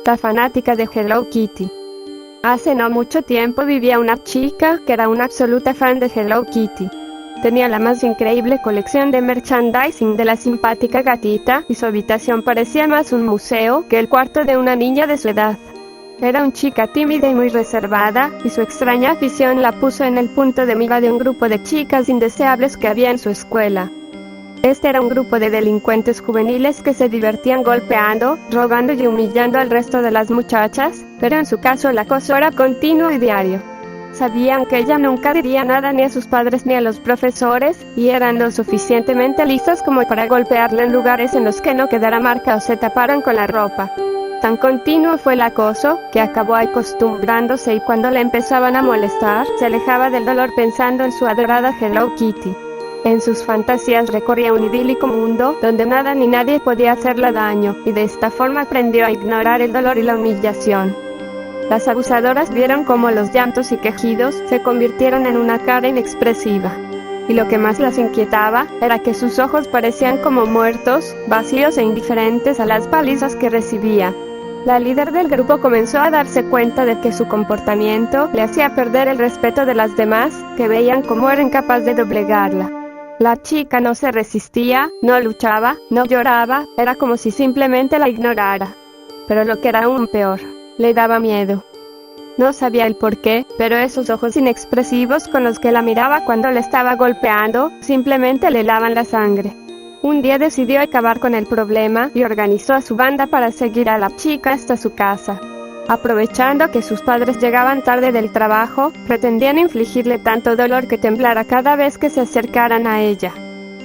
la fanática de Hello Kitty. Hace no mucho tiempo vivía una chica que era una absoluta fan de Hello Kitty. Tenía la más increíble colección de merchandising de la simpática gatita y su habitación parecía más un museo que el cuarto de una niña de su edad. Era una chica tímida y muy reservada, y su extraña afición la puso en el punto de mira de un grupo de chicas indeseables que había en su escuela. Este era un grupo de delincuentes juveniles que se divertían golpeando, robando y humillando al resto de las muchachas, pero en su caso el acoso era continuo y diario. Sabían que ella nunca diría nada ni a sus padres ni a los profesores, y eran lo suficientemente listas como para golpearla en lugares en los que no quedara marca o se taparan con la ropa. Tan continuo fue el acoso, que acabó acostumbrándose, y cuando le empezaban a molestar, se alejaba del dolor pensando en su adorada Hello Kitty. En sus fantasías recorría un idílico mundo, donde nada ni nadie podía hacerle daño, y de esta forma aprendió a ignorar el dolor y la humillación. Las abusadoras vieron cómo los llantos y quejidos se convirtieron en una cara inexpresiva. Y lo que más las inquietaba, era que sus ojos parecían como muertos, vacíos e indiferentes a las palizas que recibía. La líder del grupo comenzó a darse cuenta de que su comportamiento le hacía perder el respeto de las demás, que veían cómo era incapaz de doblegarla. La chica no se resistía, no luchaba, no lloraba, era como si simplemente la ignorara. Pero lo que era aún peor, le daba miedo. No sabía el por qué, pero esos ojos inexpresivos con los que la miraba cuando le estaba golpeando, simplemente le helaban la sangre. Un día decidió acabar con el problema y organizó a su banda para seguir a la chica hasta su casa. Aprovechando que sus padres llegaban tarde del trabajo, pretendían infligirle tanto dolor que temblara cada vez que se acercaran a ella.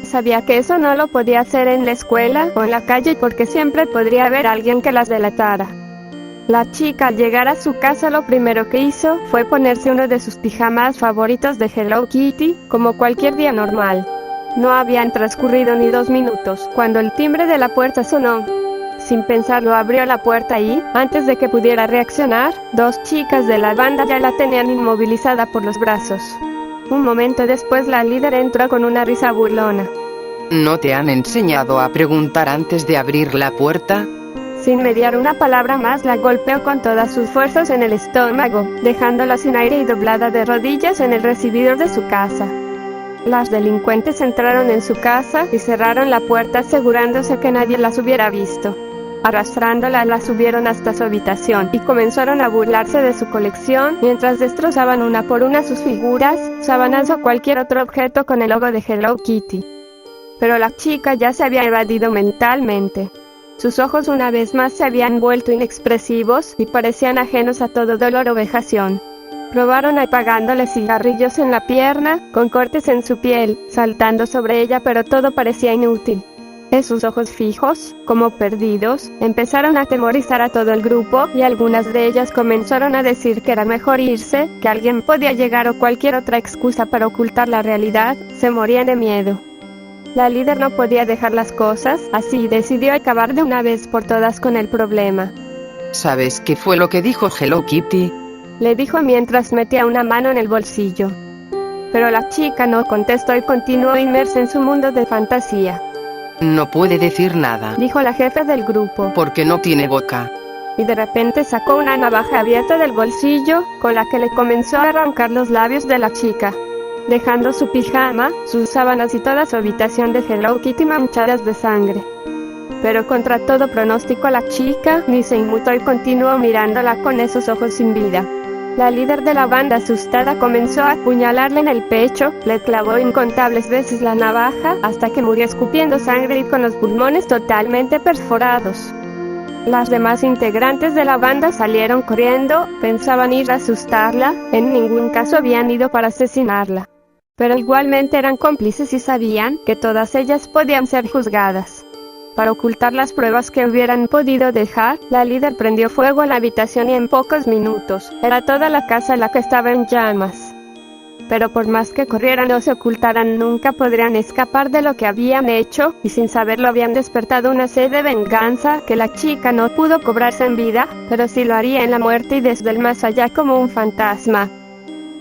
Sabía que eso no lo podía hacer en la escuela o en la calle porque siempre podría haber alguien que las delatara. La chica al llegar a su casa lo primero que hizo fue ponerse uno de sus pijamas favoritos de Hello Kitty, como cualquier día normal. No habían transcurrido ni 2 minutos cuando el timbre de la puerta sonó. Sin pensarlo abrió la puerta y, antes de que pudiera reaccionar, 2 chicas de la banda ya la tenían inmovilizada por los brazos. Un momento después la líder entró con una risa burlona. ¿No te han enseñado a preguntar antes de abrir la puerta? Sin mediar una palabra más la golpeó con todas sus fuerzas en el estómago, dejándola sin aire y doblada de rodillas en el recibidor de su casa. Las delincuentes entraron en su casa y cerraron la puerta asegurándose que nadie las hubiera visto. Arrastrándola la subieron hasta su habitación y comenzaron a burlarse de su colección mientras destrozaban una por una sus figuras, sábanas o cualquier otro objeto con el logo de Hello Kitty. Pero la chica ya se había evadido mentalmente. Sus ojos una vez más se habían vuelto inexpresivos y parecían ajenos a todo dolor o vejación. Probaron apagándole cigarrillos en la pierna, con cortes en su piel, saltando sobre ella, pero todo parecía inútil. Esos ojos fijos, como perdidos, empezaron a atemorizar a todo el grupo y algunas de ellas comenzaron a decir que era mejor irse, que alguien podía llegar o cualquier otra excusa para ocultar la realidad, se morían de miedo. La líder no podía dejar las cosas así y decidió acabar de una vez por todas con el problema. ¿Sabes qué fue lo que dijo Hello Kitty? Le dijo mientras metía una mano en el bolsillo. Pero la chica no contestó y continuó inmersa en su mundo de fantasía. No puede decir nada, dijo la jefa del grupo, porque no tiene boca. Y de repente sacó una navaja abierta del bolsillo, con la que le comenzó a arrancar los labios de la chica, dejando su pijama, sus sábanas y toda su habitación de Hello Kitty manchadas de sangre. Pero contra todo pronóstico la chica ni se inmutó y continuó mirándola con esos ojos sin vida. La líder de la banda asustada comenzó a apuñalarle en el pecho, le clavó incontables veces la navaja hasta que murió escupiendo sangre y con los pulmones totalmente perforados. Las demás integrantes de la banda salieron corriendo, pensaban ir a asustarla, en ningún caso habían ido para asesinarla. Pero igualmente eran cómplices y sabían que todas ellas podían ser juzgadas. Para ocultar las pruebas que hubieran podido dejar, la líder prendió fuego a la habitación y en pocos minutos, era toda la casa la que estaba en llamas. Pero por más que corrieran o se ocultaran nunca podrían escapar de lo que habían hecho, y sin saberlo habían despertado una sed de venganza que la chica no pudo cobrarse en vida, pero sí lo haría en la muerte y desde el más allá como un fantasma.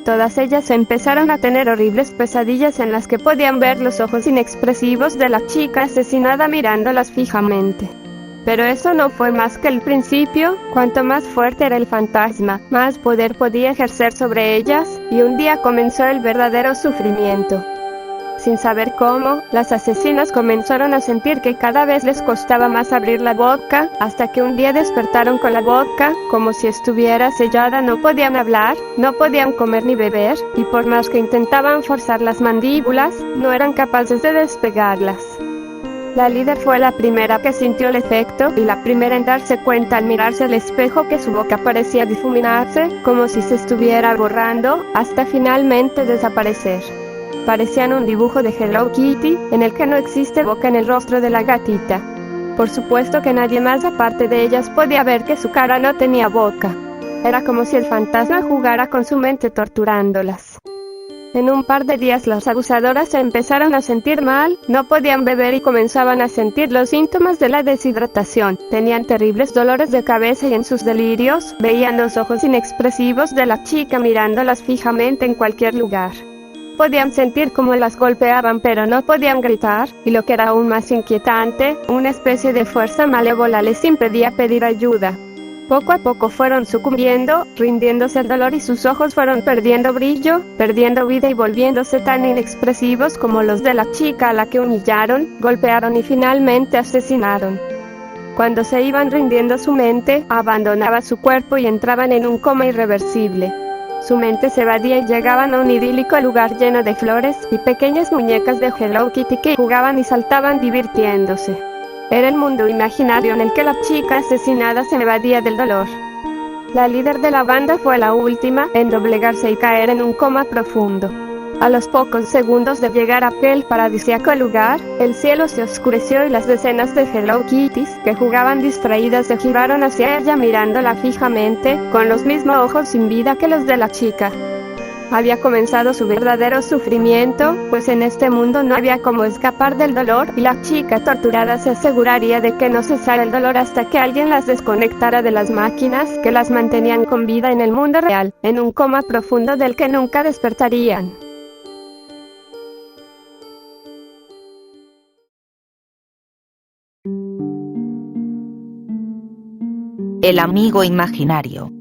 Todas ellas empezaron a tener horribles pesadillas en las que podían ver los ojos inexpresivos de la chica asesinada mirándolas fijamente. Pero eso no fue más que el principio. Cuanto más fuerte era el fantasma, más poder podía ejercer sobre ellas, y un día comenzó el verdadero sufrimiento. Sin saber cómo, las asesinas comenzaron a sentir que cada vez les costaba más abrir la boca, hasta que un día despertaron con la boca como si estuviera sellada. No podían hablar, no podían comer ni beber, y por más que intentaban forzar las mandíbulas, no eran capaces de despegarlas. La líder fue la primera que sintió el efecto, y la primera en darse cuenta al mirarse al espejo que su boca parecía difuminarse, como si se estuviera borrando, hasta finalmente desaparecer. Parecían un dibujo de Hello Kitty, en el que no existe boca en el rostro de la gatita. Por supuesto que nadie más aparte de ellas podía ver que su cara no tenía boca. Era como si el fantasma jugara con su mente torturándolas. En un par de días las abusadoras se empezaron a sentir mal, no podían beber y comenzaban a sentir los síntomas de la deshidratación. Tenían terribles dolores de cabeza y en sus delirios, veían los ojos inexpresivos de la chica mirándolas fijamente en cualquier lugar. Podían sentir cómo las golpeaban pero no podían gritar, y lo que era aún más inquietante, una especie de fuerza malévola les impedía pedir ayuda. Poco a poco fueron sucumbiendo, rindiéndose al dolor y sus ojos fueron perdiendo brillo, perdiendo vida y volviéndose tan inexpresivos como los de la chica a la que humillaron, golpearon y finalmente asesinaron. Cuando se iban rindiendo su mente, abandonaba su cuerpo y entraban en un coma irreversible. Su mente se evadía y llegaban a un idílico lugar lleno de flores y pequeñas muñecas de Hello Kitty que jugaban y saltaban divirtiéndose. Era el mundo imaginario en el que la chica asesinada se evadía del dolor. La líder de la banda fue la última en doblegarse y caer en un coma profundo. A los pocos segundos de llegar a aquel paradisíaco lugar, el cielo se oscureció y las decenas de Hello Kitties, que jugaban distraídas, se giraron hacia ella mirándola fijamente, con los mismos ojos sin vida que los de la chica. Había comenzado su verdadero sufrimiento, pues en este mundo no había cómo escapar del dolor, y la chica torturada se aseguraría de que no cesara el dolor hasta que alguien las desconectara de las máquinas que las mantenían con vida en el mundo real, en un coma profundo del que nunca despertarían. El amigo imaginario.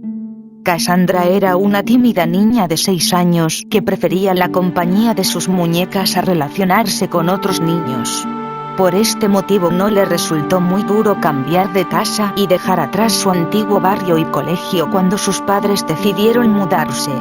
Cassandra era una tímida niña de 6 años que prefería la compañía de sus muñecas a relacionarse con otros niños. Por este motivo no le resultó muy duro cambiar de casa y dejar atrás su antiguo barrio y colegio cuando sus padres decidieron mudarse.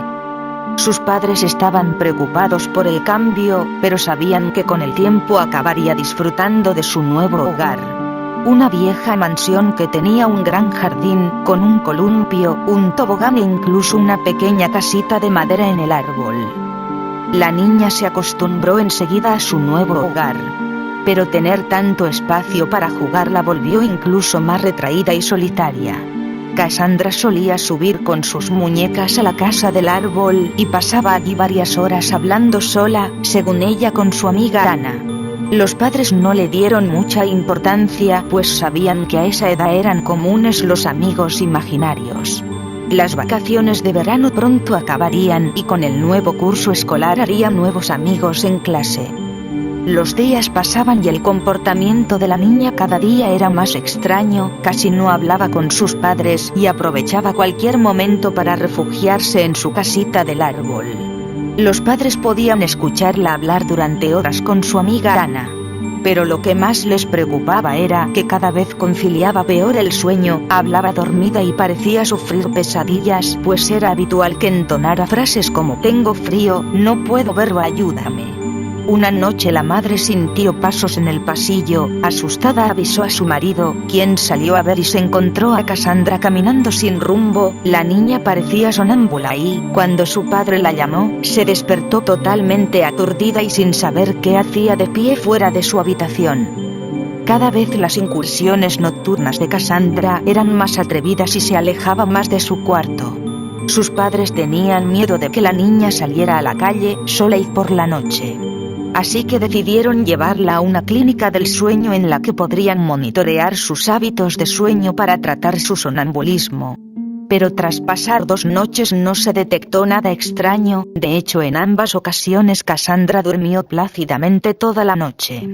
Sus padres estaban preocupados por el cambio, pero sabían que con el tiempo acabaría disfrutando de su nuevo hogar. Una vieja mansión que tenía un gran jardín, con un columpio, un tobogán e incluso una pequeña casita de madera en el árbol. La niña se acostumbró enseguida a su nuevo hogar. Pero tener tanto espacio para jugar la volvió incluso más retraída y solitaria. Cassandra solía subir con sus muñecas a la casa del árbol y pasaba allí varias horas hablando sola, según ella, con su amiga Anna. Los padres no le dieron mucha importancia, pues sabían que a esa edad eran comunes los amigos imaginarios. Las vacaciones de verano pronto acabarían y con el nuevo curso escolar haría nuevos amigos en clase. Los días pasaban y el comportamiento de la niña cada día era más extraño, casi no hablaba con sus padres y aprovechaba cualquier momento para refugiarse en su casita del árbol. Los padres podían escucharla hablar durante horas con su amiga Anna. Pero lo que más les preocupaba era que cada vez conciliaba peor el sueño, hablaba dormida y parecía sufrir pesadillas, pues era habitual que entonara frases como «tengo frío, no puedo ver o ayúdame». Una noche la madre sintió pasos en el pasillo, asustada avisó a su marido, quien salió a ver y se encontró a Cassandra caminando sin rumbo. La niña parecía sonámbula y, cuando su padre la llamó, se despertó totalmente aturdida y sin saber qué hacía de pie fuera de su habitación. Cada vez las incursiones nocturnas de Cassandra eran más atrevidas y se alejaba más de su cuarto. Sus padres tenían miedo de que la niña saliera a la calle sola y por la noche. Así que decidieron llevarla a una clínica del sueño en la que podrían monitorear sus hábitos de sueño para tratar su sonambulismo. Pero tras pasar 2 noches no se detectó nada extraño, de hecho en ambas ocasiones Cassandra durmió plácidamente toda la noche.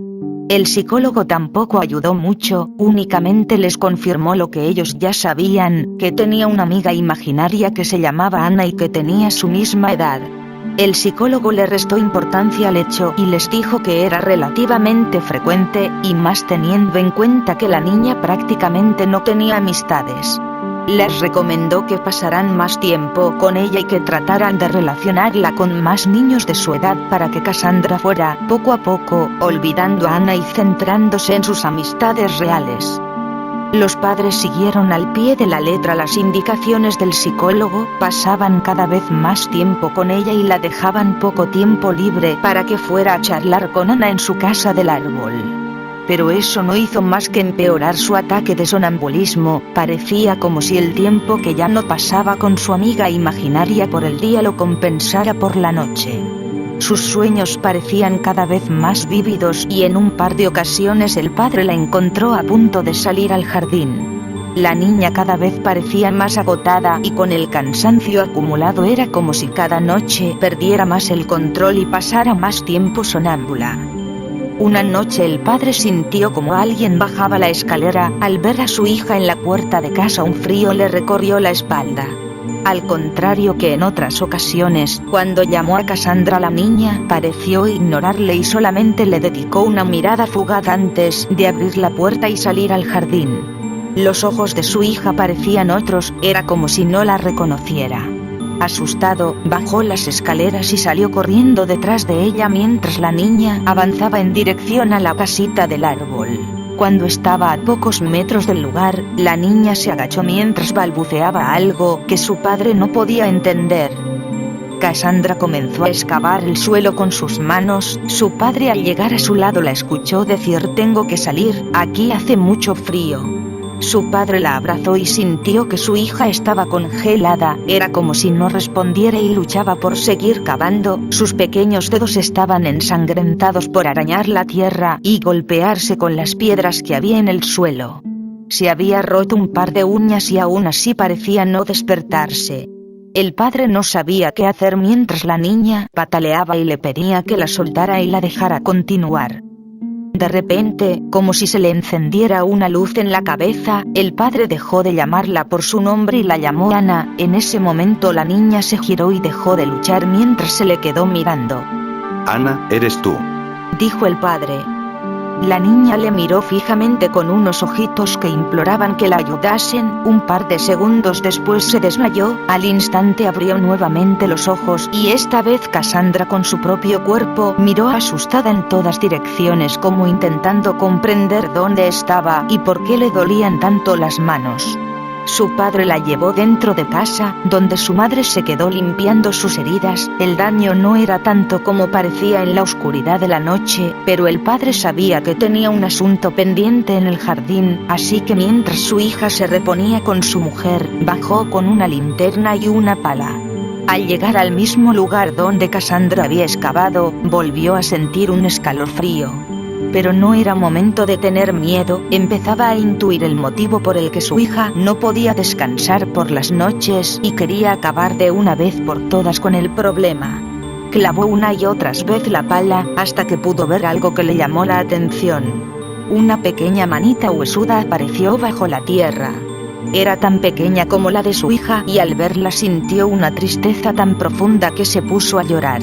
El psicólogo tampoco ayudó mucho, únicamente les confirmó lo que ellos ya sabían, que tenía una amiga imaginaria que se llamaba Ana y que tenía su misma edad. El psicólogo le restó importancia al hecho y les dijo que era relativamente frecuente, y más teniendo en cuenta que la niña prácticamente no tenía amistades. Les recomendó que pasaran más tiempo con ella y que trataran de relacionarla con más niños de su edad para que Cassandra fuera, poco a poco, olvidando a Ana y centrándose en sus amistades reales. Los padres siguieron al pie de la letra las indicaciones del psicólogo, pasaban cada vez más tiempo con ella y la dejaban poco tiempo libre para que fuera a charlar con Ana en su casa del árbol. Pero eso no hizo más que empeorar su ataque de sonambulismo, parecía como si el tiempo que ya no pasaba con su amiga imaginaria por el día lo compensara por la noche. Sus sueños parecían cada vez más vívidos y en un par de ocasiones el padre la encontró a punto de salir al jardín. La niña cada vez parecía más agotada y con el cansancio acumulado era como si cada noche perdiera más el control y pasara más tiempo sonámbula. Una noche el padre sintió como alguien bajaba la escalera, al ver a su hija en la puerta de casa un frío le recorrió la espalda. Al contrario que en otras ocasiones, cuando llamó a Cassandra la niña pareció ignorarle y solamente le dedicó una mirada fugaz antes de abrir la puerta y salir al jardín. Los ojos de su hija parecían otros, era como si no la reconociera. Asustado, bajó las escaleras y salió corriendo detrás de ella mientras la niña avanzaba en dirección a la casita del árbol. Cuando estaba a pocos metros del lugar, la niña se agachó mientras balbuceaba algo que su padre no podía entender. Cassandra comenzó a excavar el suelo con sus manos, su padre al llegar a su lado la escuchó decir: «Tengo que salir, aquí hace mucho frío». Su padre la abrazó y sintió que su hija estaba congelada, era como si no respondiera y luchaba por seguir cavando, sus pequeños dedos estaban ensangrentados por arañar la tierra y golpearse con las piedras que había en el suelo. Se había roto un par de uñas y aún así parecía no despertarse. El padre no sabía qué hacer mientras la niña pataleaba y le pedía que la soltara y la dejara continuar. De repente, como si se le encendiera una luz en la cabeza, el padre dejó de llamarla por su nombre y la llamó Ana. En ese momento la niña se giró y dejó de luchar mientras se le quedó mirando. «Ana, eres tú», dijo el padre. La niña le miró fijamente con unos ojitos que imploraban que la ayudasen. Un par de segundos después se desmayó, al instante abrió nuevamente los ojos y esta vez Cassandra con su propio cuerpo miró asustada en todas direcciones como intentando comprender dónde estaba y por qué le dolían tanto las manos. Su padre la llevó dentro de casa, donde su madre se quedó limpiando sus heridas. El daño no era tanto como parecía en la oscuridad de la noche, pero el padre sabía que tenía un asunto pendiente en el jardín, así que mientras su hija se reponía con su mujer, bajó con una linterna y una pala. Al llegar al mismo lugar donde Cassandra había excavado, volvió a sentir un escalofrío. Pero no era momento de tener miedo, empezaba a intuir el motivo por el que su hija no podía descansar por las noches y quería acabar de una vez por todas con el problema. Clavó una y otras veces la pala hasta que pudo ver algo que le llamó la atención. Una pequeña manita huesuda apareció bajo la tierra. Era tan pequeña como la de su hija y al verla sintió una tristeza tan profunda que se puso a llorar.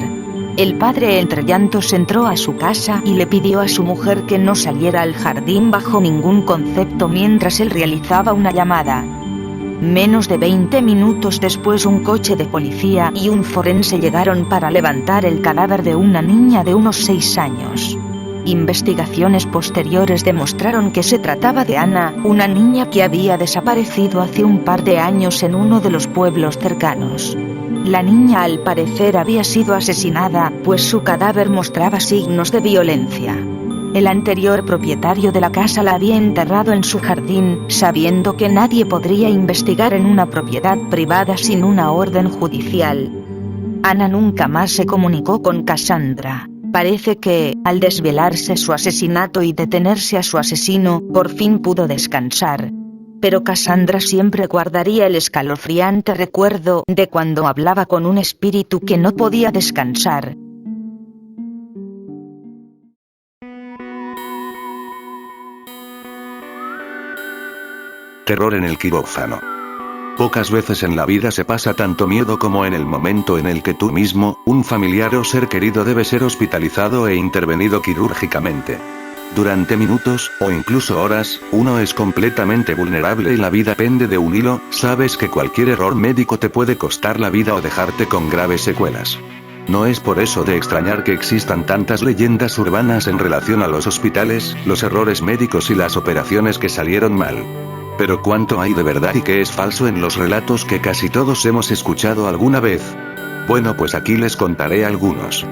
El padre entre llantos entró a su casa y le pidió a su mujer que no saliera al jardín bajo ningún concepto mientras él realizaba una llamada. Menos de 20 minutos después un coche de policía y un forense llegaron para levantar el cadáver de una niña de unos 6 años. Investigaciones posteriores demostraron que se trataba de Ana, una niña que había desaparecido hace un par de años en uno de los pueblos cercanos. La niña al parecer había sido asesinada, pues su cadáver mostraba signos de violencia. El anterior propietario de la casa la había enterrado en su jardín, sabiendo que nadie podría investigar en una propiedad privada sin una orden judicial. Ana nunca más se comunicó con Cassandra. Parece que, al desvelarse su asesinato y detenerse a su asesino, por fin pudo descansar. Pero Cassandra siempre guardaría el escalofriante recuerdo de cuando hablaba con un espíritu que no podía descansar. Terror en el quirófano. Pocas veces en la vida se pasa tanto miedo como en el momento en el que tú mismo, un familiar o ser querido debe ser hospitalizado e intervenido quirúrgicamente. Durante minutos, o incluso horas, uno es completamente vulnerable y la vida pende de un hilo. Sabes que cualquier error médico te puede costar la vida o dejarte con graves secuelas. No es por eso de extrañar que existan tantas leyendas urbanas en relación a los hospitales, los errores médicos y las operaciones que salieron mal. Pero ¿cuánto hay de verdad y qué es falso en los relatos que casi todos hemos escuchado alguna vez? Bueno, pues aquí les contaré algunos.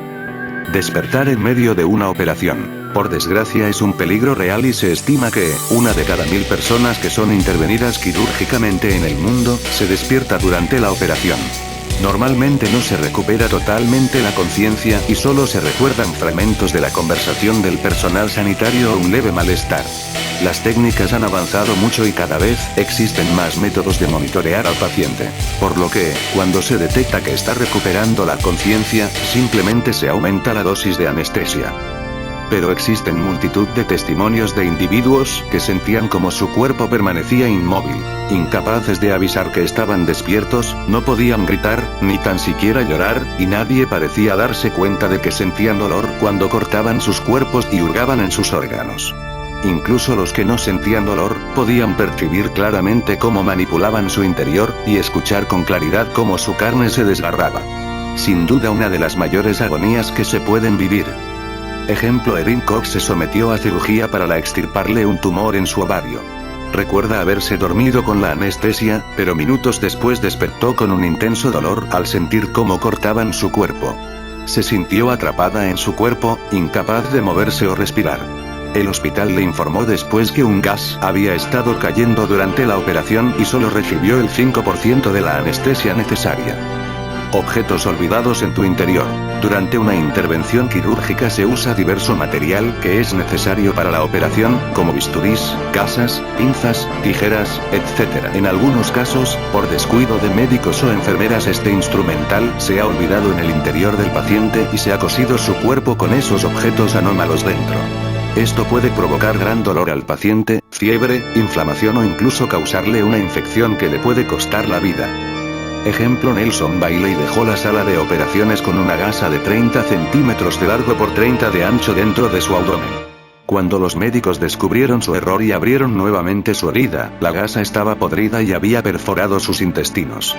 Despertar en medio de una operación. Por desgracia es un peligro real y se estima que, 1 de cada 1000 personas que son intervenidas quirúrgicamente en el mundo, se despierta durante la operación. Normalmente no se recupera totalmente la conciencia y solo se recuerdan fragmentos de la conversación del personal sanitario o un leve malestar. Las técnicas han avanzado mucho y cada vez existen más métodos de monitorear al paciente, por lo que, cuando se detecta que está recuperando la conciencia, simplemente se aumenta la dosis de anestesia. Pero existen multitud de testimonios de individuos que sentían como su cuerpo permanecía inmóvil, incapaces de avisar que estaban despiertos, no podían gritar, ni tan siquiera llorar, y nadie parecía darse cuenta de que sentían dolor cuando cortaban sus cuerpos y hurgaban en sus órganos. Incluso los que no sentían dolor, podían percibir claramente cómo manipulaban su interior, y escuchar con claridad cómo su carne se desgarraba. Sin duda una de las mayores agonías que se pueden vivir. Ejemplo: Erin Cox se sometió a cirugía para extirparle un tumor en su ovario. Recuerda haberse dormido con la anestesia, pero minutos después despertó con un intenso dolor al sentir cómo cortaban su cuerpo. Se sintió atrapada en su cuerpo, incapaz de moverse o respirar. El hospital le informó después que un gas había estado cayendo durante la operación y solo recibió el 5% de la anestesia necesaria. Objetos olvidados en tu interior. Durante una intervención quirúrgica se usa diverso material que es necesario para la operación, como bisturís, gasas, pinzas, tijeras, etc. En algunos casos, por descuido de médicos o enfermeras, este instrumental se ha olvidado en el interior del paciente y se ha cosido su cuerpo con esos objetos anómalos dentro. Esto puede provocar gran dolor al paciente, fiebre, inflamación o incluso causarle una infección que le puede costar la vida. Ejemplo: Nelson Bailey dejó la sala de operaciones con una gasa de 30 centímetros de largo por 30 de ancho dentro de su abdomen. Cuando los médicos descubrieron su error y abrieron nuevamente su herida, la gasa estaba podrida y había perforado sus intestinos.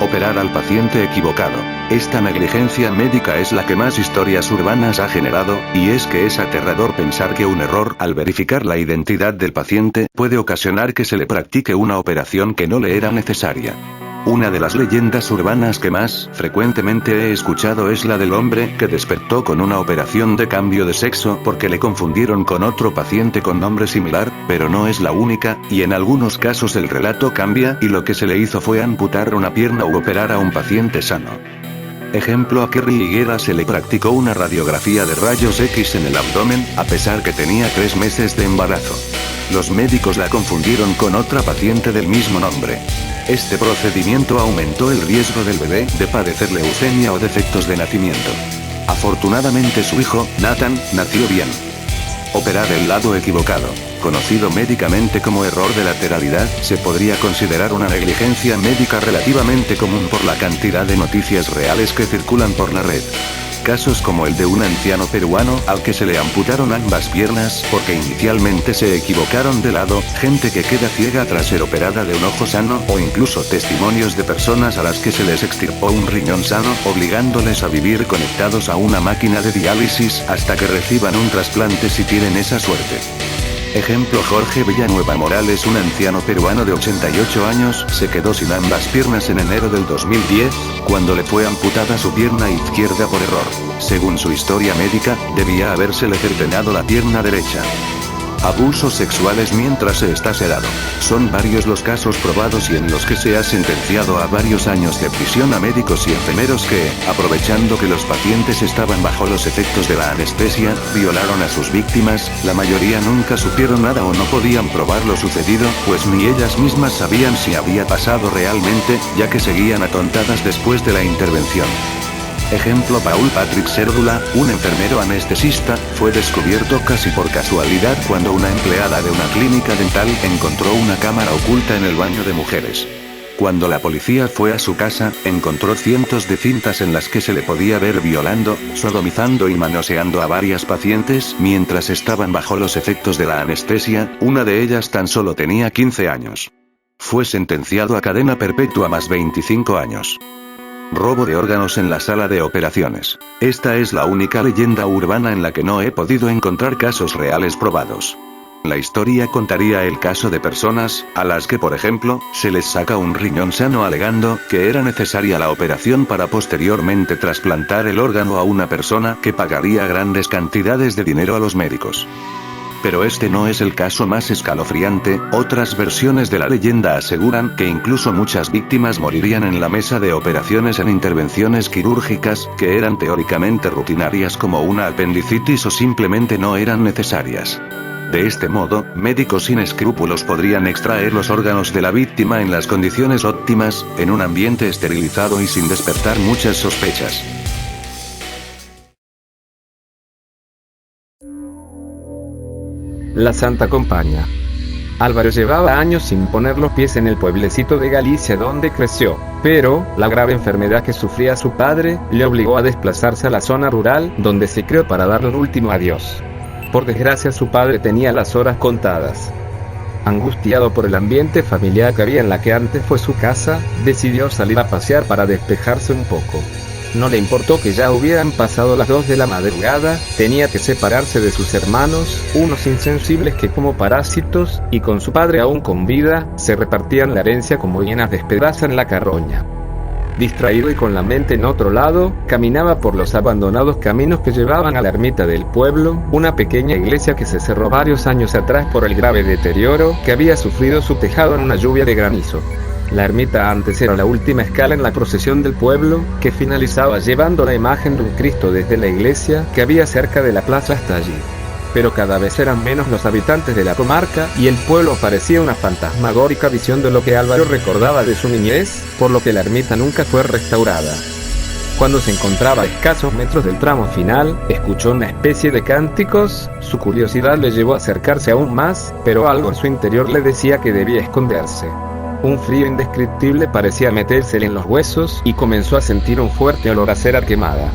Operar al paciente equivocado. Esta negligencia médica es la que más historias urbanas ha generado, y es que es aterrador pensar que un error al verificar la identidad del paciente puede ocasionar que se le practique una operación que no le era necesaria. Una de las leyendas urbanas que más frecuentemente he escuchado es la del hombre que despertó con una operación de cambio de sexo porque le confundieron con otro paciente con nombre similar, pero no es la única, y en algunos casos el relato cambia y lo que se le hizo fue amputar una pierna u operar a un paciente sano. Ejemplo: a Kerry Higuera se le practicó una radiografía de rayos X en el abdomen, a pesar que tenía 3 meses de embarazo. Los médicos la confundieron con otra paciente del mismo nombre. Este procedimiento aumentó el riesgo del bebé de padecer leucemia o defectos de nacimiento. Afortunadamente su hijo, Nathan, nació bien. Operar el lado equivocado, conocido médicamente como error de lateralidad, se podría considerar una negligencia médica relativamente común por la cantidad de noticias reales que circulan por la red. Casos como el de un anciano peruano al que se le amputaron ambas piernas porque inicialmente se equivocaron de lado, gente que queda ciega tras ser operada de un ojo sano, o incluso testimonios de personas a las que se les extirpó un riñón sano, obligándoles a vivir conectados a una máquina de diálisis hasta que reciban un trasplante si tienen esa suerte. Ejemplo: Jorge Villanueva Morales, un anciano peruano de 88 años, se quedó sin ambas piernas en enero del 2010, cuando le fue amputada su pierna izquierda por error. Según su historia médica, debía habérsele cercenado la pierna derecha. Abusos sexuales mientras se está sedado. Son varios los casos probados y en los que se ha sentenciado a varios años de prisión a médicos y enfermeros que, aprovechando que los pacientes estaban bajo los efectos de la anestesia, violaron a sus víctimas. La mayoría nunca supieron nada o no podían probar lo sucedido, pues ni ellas mismas sabían si había pasado realmente, ya que seguían atontadas después de la intervención. Ejemplo: Paul Patrick Sérdula, un enfermero anestesista, fue descubierto casi por casualidad cuando una empleada de una clínica dental encontró una cámara oculta en el baño de mujeres. Cuando la policía fue a su casa, encontró cientos de cintas en las que se le podía ver violando, sodomizando y manoseando a varias pacientes mientras estaban bajo los efectos de la anestesia. Una de ellas tan solo tenía 15 años. Fue sentenciado a cadena perpetua más 25 años. Robo de órganos en la sala de operaciones. Esta es la única leyenda urbana en la que no he podido encontrar casos reales probados. La historia contaría el caso de personas, a las que por ejemplo, se les saca un riñón sano alegando que era necesaria la operación para posteriormente trasplantar el órgano a una persona que pagaría grandes cantidades de dinero a los médicos. Pero este no es el caso más escalofriante. Otras versiones de la leyenda aseguran que incluso muchas víctimas morirían en la mesa de operaciones en intervenciones quirúrgicas, que eran teóricamente rutinarias como una apendicitis o simplemente no eran necesarias. De este modo, médicos sin escrúpulos podrían extraer los órganos de la víctima en las condiciones óptimas, en un ambiente esterilizado y sin despertar muchas sospechas. La Santa Compaña. Álvaro llevaba años sin poner los pies en el pueblecito de Galicia donde creció, pero la grave enfermedad que sufría su padre le obligó a desplazarse a la zona rural donde se crió para darle un último adiós. Por desgracia, su padre tenía las horas contadas. Angustiado por el ambiente familiar que había en la que antes fue su casa, decidió salir a pasear para despejarse un poco. No le importó que ya hubieran pasado las 2 de la madrugada, tenía que separarse de sus hermanos, unos insensibles que como parásitos, y con su padre aún con vida, se repartían la herencia como hienas despedazan la carroña. Distraído y con la mente en otro lado, caminaba por los abandonados caminos que llevaban a la ermita del pueblo, una pequeña iglesia que se cerró varios años atrás por el grave deterioro que había sufrido su tejado en una lluvia de granizo. La ermita antes era la última escala en la procesión del pueblo, que finalizaba llevando la imagen de un Cristo desde la iglesia que había cerca de la plaza hasta allí. Pero cada vez eran menos los habitantes de la comarca, y el pueblo parecía una fantasmagórica visión de lo que Álvaro recordaba de su niñez, por lo que la ermita nunca fue restaurada. Cuando se encontraba a escasos metros del tramo final, escuchó una especie de cánticos. Su curiosidad le llevó a acercarse aún más, pero algo en su interior le decía que debía esconderse. Un frío indescriptible parecía metérsele en los huesos y comenzó a sentir un fuerte olor a cera quemada.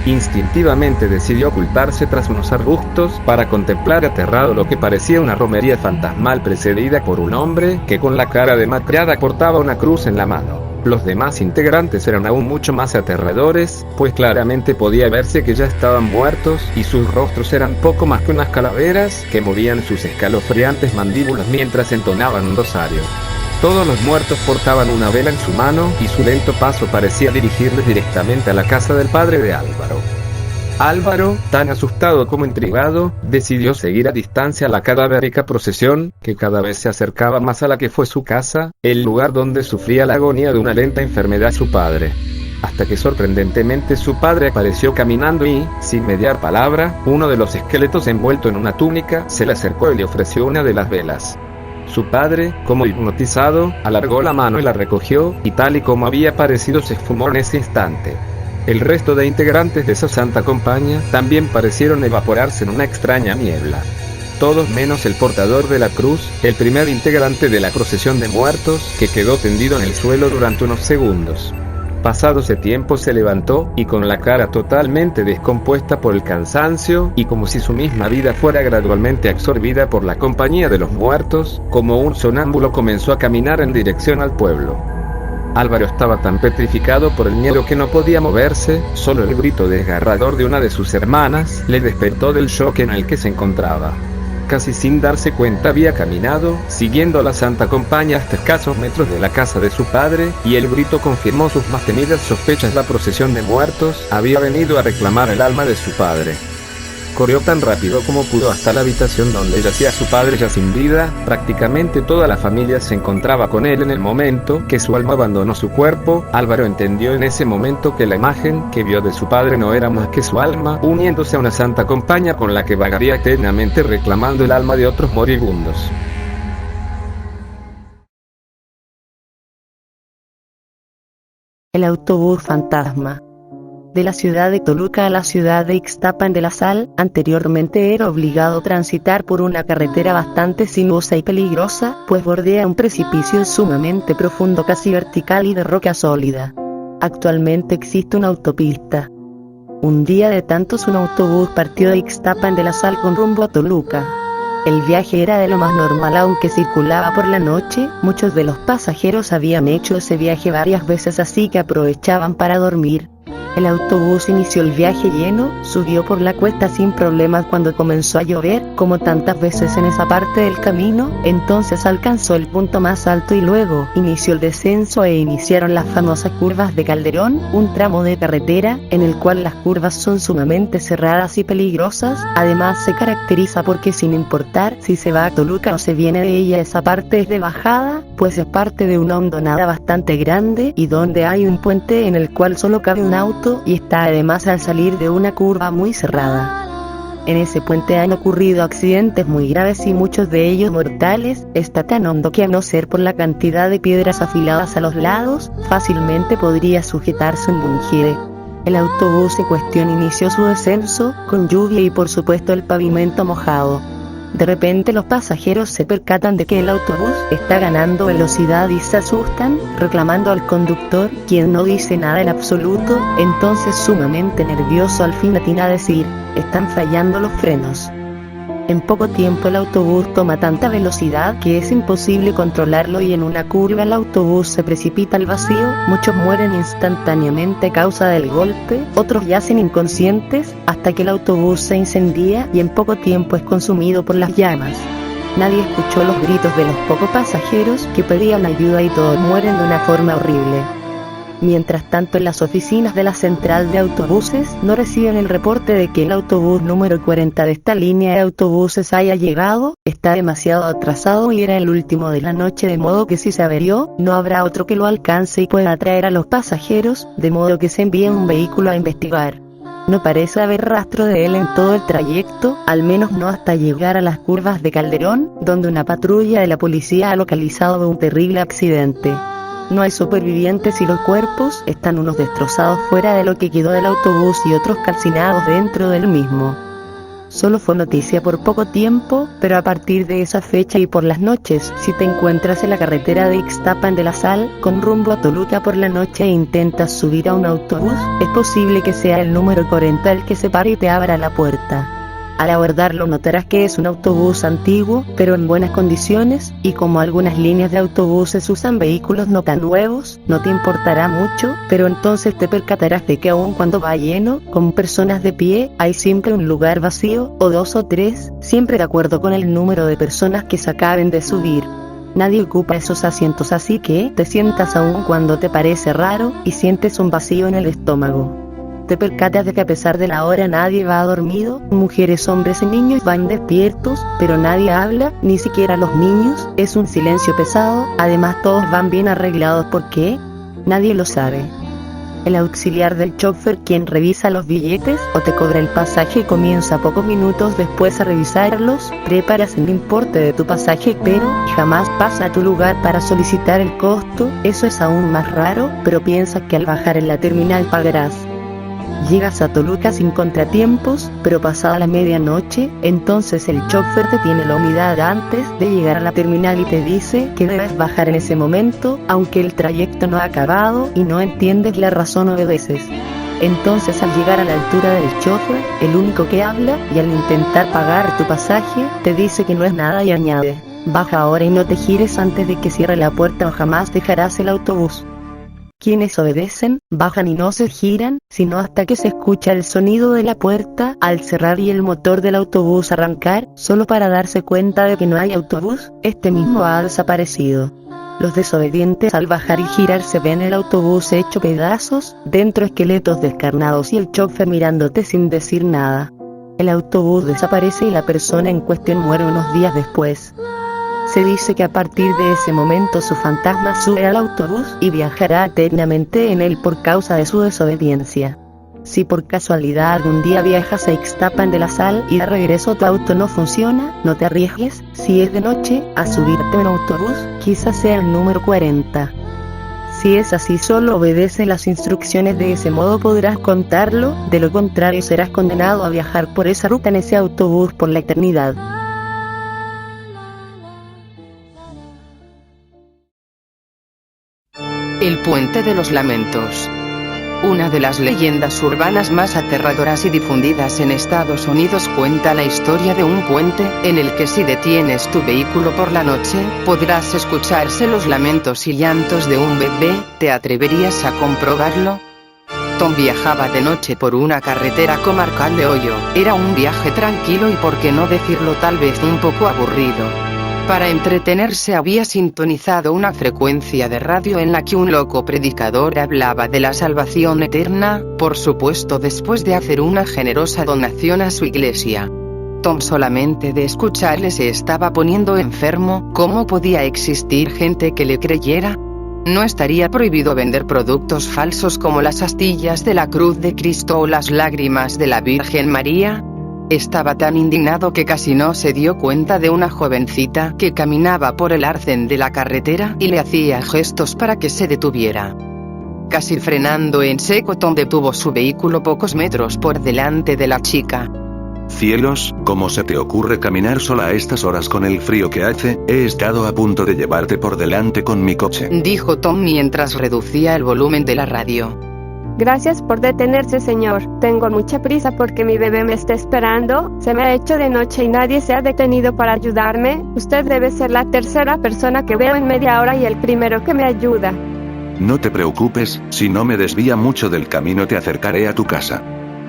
Instintivamente decidió ocultarse tras unos arbustos para contemplar aterrado lo que parecía una romería fantasmal precedida por un hombre que con la cara demacrada portaba una cruz en la mano. Los demás integrantes eran aún mucho más aterradores, pues claramente podía verse que ya estaban muertos y sus rostros eran poco más que unas calaveras que movían sus escalofriantes mandíbulas mientras entonaban un rosario. Todos los muertos portaban una vela en su mano y su lento paso parecía dirigirles directamente a la casa del padre de Álvaro. Álvaro, tan asustado como intrigado, decidió seguir a distancia la cadavérica procesión, que cada vez se acercaba más a la que fue su casa, el lugar donde sufría la agonía de una lenta enfermedad su padre. Hasta que sorprendentemente su padre apareció caminando y, sin mediar palabra, uno de los esqueletos envuelto en una túnica se le acercó y le ofreció una de las velas. Su padre, como hipnotizado, alargó la mano y la recogió, y tal y como había parecido se esfumó en ese instante. El resto de integrantes de esa Santa Compaña también parecieron evaporarse en una extraña niebla. Todos menos el portador de la cruz, el primer integrante de la procesión de muertos, que quedó tendido en el suelo durante unos segundos. Pasado ese tiempo se levantó, y con la cara totalmente descompuesta por el cansancio, y como si su misma vida fuera gradualmente absorbida por la compañía de los muertos, como un sonámbulo comenzó a caminar en dirección al pueblo. Álvaro estaba tan petrificado por el miedo que no podía moverse, solo el grito desgarrador de una de sus hermanas le despertó del shock en el que se encontraba. Casi sin darse cuenta había caminado, siguiendo a la Santa Compaña hasta escasos metros de la casa de su padre, y el grito confirmó sus más temidas sospechas. La procesión de muertos había venido a reclamar el alma de su padre. Corrió tan rápido como pudo hasta la habitación donde yacía su padre ya sin vida. Prácticamente toda la familia se encontraba con él en el momento que su alma abandonó su cuerpo. Álvaro entendió en ese momento que la imagen que vio de su padre no era más que su alma, uniéndose a una santa compañía con la que vagaría eternamente reclamando el alma de otros moribundos. El autobús fantasma. De la ciudad de Toluca a la ciudad de Ixtapan de la Sal, anteriormente era obligado transitar por una carretera bastante sinuosa y peligrosa, pues bordea un precipicio sumamente profundo, casi vertical y de roca sólida. Actualmente existe una autopista. Un día de tantos un autobús partió de Ixtapan de la Sal con rumbo a Toluca. El viaje era de lo más normal, aunque circulaba por la noche. Muchos de los pasajeros habían hecho ese viaje varias veces, así que aprovechaban para dormir. El autobús inició el viaje lleno, subió por la cuesta sin problemas cuando comenzó a llover, como tantas veces en esa parte del camino. Entonces alcanzó el punto más alto y luego inició el descenso e iniciaron las famosas curvas de Calderón, un tramo de carretera en el cual las curvas son sumamente cerradas y peligrosas. Además se caracteriza porque sin importar si se va a Toluca o se viene de ella, esa parte es de bajada, pues es parte de una hondonada bastante grande y donde hay un puente en el cual solo cabe un auto, y está además al salir de una curva muy cerrada. En ese puente han ocurrido accidentes muy graves y muchos de ellos mortales. Está tan hondo que, a no ser por la cantidad de piedras afiladas a los lados, fácilmente podría sujetarse un bungiere. El autobús en cuestión inició su descenso, con lluvia y por supuesto el pavimento mojado. De repente los pasajeros se percatan de que el autobús está ganando velocidad y se asustan, reclamando al conductor, quien no dice nada en absoluto. Entonces, sumamente nervioso, al fin atina a decir: están fallando los frenos. En poco tiempo el autobús toma tanta velocidad que es imposible controlarlo y en una curva el autobús se precipita al vacío. Muchos mueren instantáneamente a causa del golpe, otros yacen inconscientes, hasta que el autobús se incendia y en poco tiempo es consumido por las llamas. Nadie escuchó los gritos de los pocos pasajeros que pedían ayuda y todos mueren de una forma horrible. Mientras tanto, en las oficinas de la central de autobuses no reciben el reporte de que el autobús número 40 de esta línea de autobuses haya llegado. Está demasiado atrasado y era el último de la noche, de modo que si se averió, no habrá otro que lo alcance y pueda traer a los pasajeros, de modo que se envía un vehículo a investigar. No parece haber rastro de él en todo el trayecto, al menos no hasta llegar a las curvas de Calderón, donde una patrulla de la policía ha localizado un terrible accidente. No hay supervivientes y los cuerpos están unos destrozados fuera de lo que quedó del autobús y otros calcinados dentro del mismo. Solo fue noticia por poco tiempo, pero a partir de esa fecha y por las noches, si te encuentras en la carretera de Ixtapan de la Sal, con rumbo a Toluca por la noche e intentas subir a un autobús, es posible que sea el número 40 el que se pare y te abra la puerta. Al abordarlo notarás que es un autobús antiguo, pero en buenas condiciones, y como algunas líneas de autobuses usan vehículos no tan nuevos, no te importará mucho, pero entonces te percatarás de que aun cuando va lleno, con personas de pie, hay siempre un lugar vacío, o 2 o 3, siempre de acuerdo con el número de personas que se acaben de subir. Nadie ocupa esos asientos, así que te sientas aun cuando te parece raro, y sientes un vacío en el estómago. Te percatas de que a pesar de la hora nadie va dormido, mujeres, hombres y niños van despiertos, pero nadie habla, ni siquiera los niños. Es un silencio pesado, además todos van bien arreglados. ¿Por qué? Nadie lo sabe. El auxiliar del chofer, quien revisa los billetes o te cobra el pasaje, comienza pocos minutos después a revisarlos. Preparas el importe de tu pasaje, pero jamás pasa a tu lugar para solicitar el costo. Eso es aún más raro, pero piensa que al bajar en la terminal pagarás. Llegas a Toluca sin contratiempos, pero pasada la medianoche, entonces el chofer te tiene la unidad antes de llegar a la terminal y te dice que debes bajar en ese momento, aunque el trayecto no ha acabado y no entiendes la razón, obedeces. Entonces, al llegar a la altura del chofer, el único que habla, y al intentar pagar tu pasaje, te dice que no es nada y añade: baja ahora y no te gires antes de que cierre la puerta o jamás dejarás el autobús. Quienes obedecen, bajan y no se giran, sino hasta que se escucha el sonido de la puerta al cerrar y el motor del autobús arrancar, solo para darse cuenta de que no hay autobús. Este mismo ha desaparecido. Los desobedientes, al bajar y girarse, ven el autobús hecho pedazos, dentro esqueletos descarnados y el chofer mirándote sin decir nada. El autobús desaparece y la persona en cuestión muere unos días después. Se dice que a partir de ese momento su fantasma sube al autobús y viajará eternamente en él por causa de su desobediencia. Si por casualidad algún día viajas a Ixtapan de la Sal y de regreso tu auto no funciona, no te arriesgues, si es de noche, a subirte en un autobús, quizás sea el número 40. Si es así, solo obedece las instrucciones, de ese modo podrás contarlo, de lo contrario serás condenado a viajar por esa ruta en ese autobús por la eternidad. El Puente de los Lamentos. Una de las leyendas urbanas más aterradoras y difundidas en Estados Unidos cuenta la historia de un puente, en el que si detienes tu vehículo por la noche, podrás escucharse los lamentos y llantos de un bebé. ¿Te atreverías a comprobarlo? Tom viajaba de noche por una carretera comarcal de Ohio. Era un viaje tranquilo y, por qué no decirlo, tal vez un poco aburrido. Para entretenerse había sintonizado una frecuencia de radio en la que un loco predicador hablaba de la salvación eterna, por supuesto después de hacer una generosa donación a su iglesia. Tom solamente de escucharle se estaba poniendo enfermo. ¿Cómo podía existir gente que le creyera? ¿No estaría prohibido vender productos falsos como las astillas de la cruz de Cristo o las lágrimas de la Virgen María? Estaba tan indignado que casi no se dio cuenta de una jovencita que caminaba por el arcén de la carretera y le hacía gestos para que se detuviera. Casi frenando en seco, Tom detuvo su vehículo pocos metros por delante de la chica. Cielos, ¿cómo se te ocurre caminar sola a estas horas con el frío que hace? He estado a punto de llevarte por delante con mi coche, dijo Tom mientras reducía el volumen de la radio. Gracias por detenerse, señor. Tengo mucha prisa porque mi bebé me está esperando. Se me ha hecho de noche y nadie se ha detenido para ayudarme. Usted debe ser la tercera persona que veo en media hora y el primero que me ayuda. No te preocupes, si no me desvía mucho del camino te acercaré a tu casa.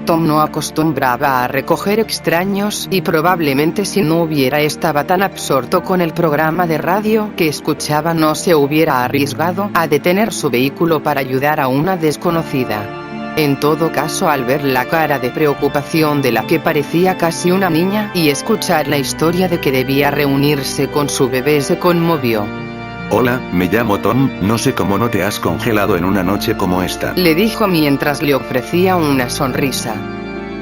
Tom no acostumbraba a recoger extraños y probablemente si no estaba tan absorto con el programa de radio que escuchaba no se hubiera arriesgado a detener su vehículo para ayudar a una desconocida. En todo caso, al ver la cara de preocupación de la que parecía casi una niña y escuchar la historia de que debía reunirse con su bebé, se conmovió. Hola, me llamo Tom, no sé cómo no te has congelado en una noche como esta, le dijo mientras le ofrecía una sonrisa.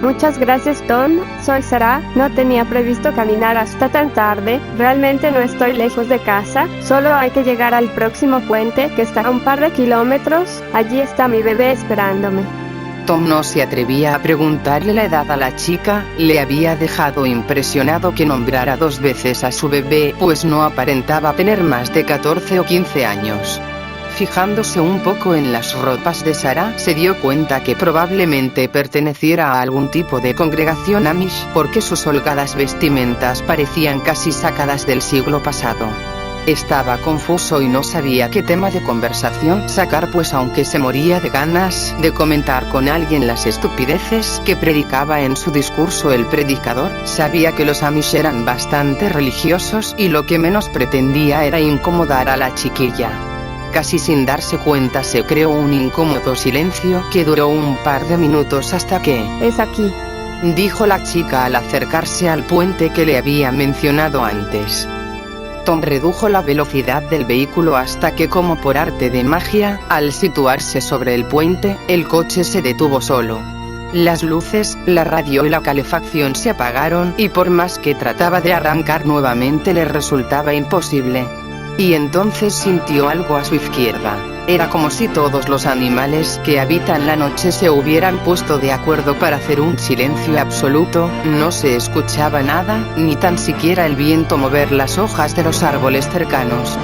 Muchas gracias, Tom. Soy Sarah. No tenía previsto caminar hasta tan tarde. Realmente no estoy lejos de casa. Solo hay que llegar al próximo puente, que está a un par de kilómetros. Allí está mi bebé esperándome. Tom no se atrevía a preguntarle la edad a la chica. Le había dejado impresionado que nombrara 2 veces a su bebé, pues no aparentaba tener más de 14 o 15 años. Fijándose un poco en las ropas de Sarah, se dio cuenta que probablemente perteneciera a algún tipo de congregación Amish, porque sus holgadas vestimentas parecían casi sacadas del siglo pasado. Estaba confuso y no sabía qué tema de conversación sacar, pues aunque se moría de ganas de comentar con alguien las estupideces que predicaba en su discurso el predicador, sabía que los Amish eran bastante religiosos y lo que menos pretendía era incomodar a la chiquilla. Casi sin darse cuenta se creó un incómodo silencio que duró un par de minutos hasta que... Es aquí, dijo la chica al acercarse al puente que le había mencionado antes. Tom redujo la velocidad del vehículo hasta que, como por arte de magia, al situarse sobre el puente, el coche se detuvo solo. Las luces, la radio y la calefacción se apagaron y por más que trataba de arrancar nuevamente le resultaba imposible. Y entonces sintió algo a su izquierda. Era como si todos los animales que habitan la noche se hubieran puesto de acuerdo para hacer un silencio absoluto. No se escuchaba nada, ni tan siquiera el viento mover las hojas de los árboles cercanos.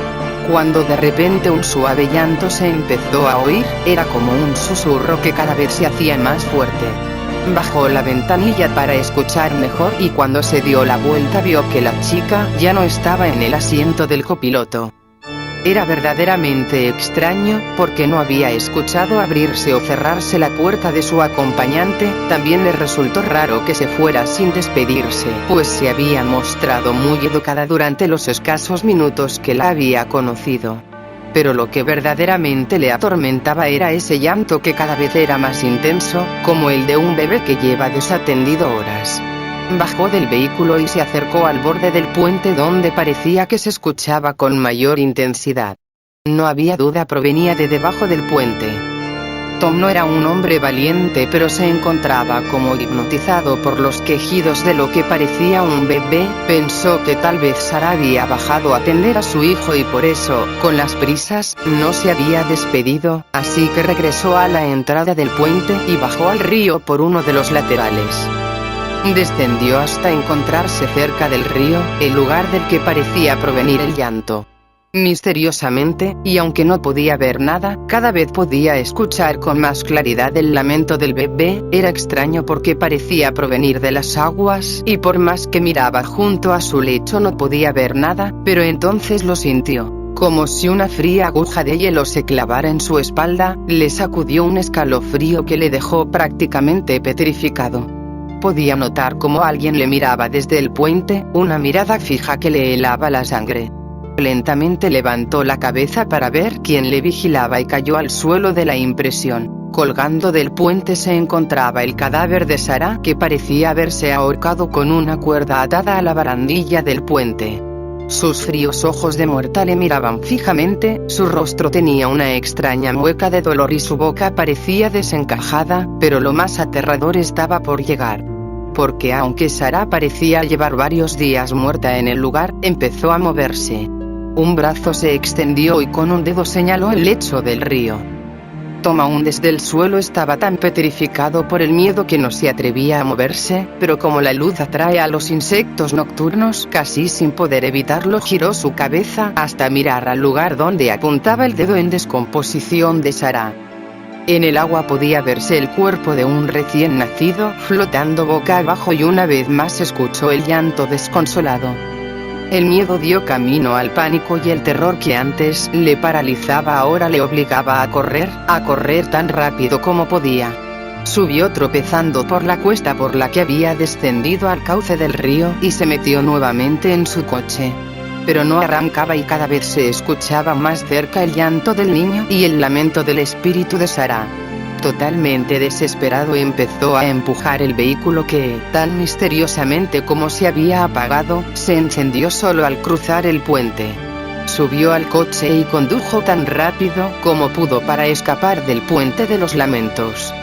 Cuando de repente un suave llanto se empezó a oír, era como un susurro que cada vez se hacía más fuerte. Bajó la ventanilla para escuchar mejor y cuando se dio la vuelta vio que la chica ya no estaba en el asiento del copiloto. Era verdaderamente extraño, porque no había escuchado abrirse o cerrarse la puerta de su acompañante. También le resultó raro que se fuera sin despedirse, pues se había mostrado muy educada durante los escasos minutos que la había conocido. Pero lo que verdaderamente le atormentaba era ese llanto que cada vez era más intenso, como el de un bebé que lleva desatendido horas. Bajó del vehículo y se acercó al borde del puente donde parecía que se escuchaba con mayor intensidad. No había duda, provenía de debajo del puente. Tom no era un hombre valiente, pero se encontraba como hipnotizado por los quejidos de lo que parecía un bebé. Pensó que tal vez Sarah había bajado a atender a su hijo y por eso, con las prisas, no se había despedido, así que regresó a la entrada del puente y bajó al río por uno de los laterales. Descendió hasta encontrarse cerca del río, el lugar del que parecía provenir el llanto. Misteriosamente, y aunque no podía ver nada, cada vez podía escuchar con más claridad el lamento del bebé. Era extraño porque parecía provenir de las aguas, y por más que miraba junto a su lecho no podía ver nada, pero entonces lo sintió. Como si una fría aguja de hielo se clavara en su espalda, le sacudió un escalofrío que le dejó prácticamente petrificado. Podía notar cómo alguien le miraba desde el puente, una mirada fija que le helaba la sangre. Lentamente levantó la cabeza para ver quién le vigilaba y cayó al suelo de la impresión. Colgando del puente se encontraba el cadáver de Sarah, que parecía haberse ahorcado con una cuerda atada a la barandilla del puente. Sus fríos ojos de muerta le miraban fijamente, su rostro tenía una extraña mueca de dolor y su boca parecía desencajada, pero lo más aterrador estaba por llegar. Porque aunque Sarah parecía llevar varios días muerta en el lugar, empezó a moverse. Un brazo se extendió y con un dedo señaló el lecho del río. Tom aún desde el suelo estaba tan petrificado por el miedo que no se atrevía a moverse, pero como la luz atrae a los insectos nocturnos, casi sin poder evitarlo giró su cabeza hasta mirar al lugar donde apuntaba el dedo en descomposición de Sarah. En el agua podía verse el cuerpo de un recién nacido, flotando boca abajo y una vez más escuchó el llanto desconsolado. El miedo dio camino al pánico y el terror que antes le paralizaba ahora le obligaba a correr tan rápido como podía. Subió tropezando por la cuesta por la que había descendido al cauce del río y se metió nuevamente en su coche. Pero no arrancaba y cada vez se escuchaba más cerca el llanto del niño y el lamento del espíritu de Sarah. Totalmente desesperado empezó a empujar el vehículo que, tan misteriosamente como se había apagado, se encendió solo al cruzar el puente. Subió al coche y condujo tan rápido como pudo para escapar del puente de los lamentos.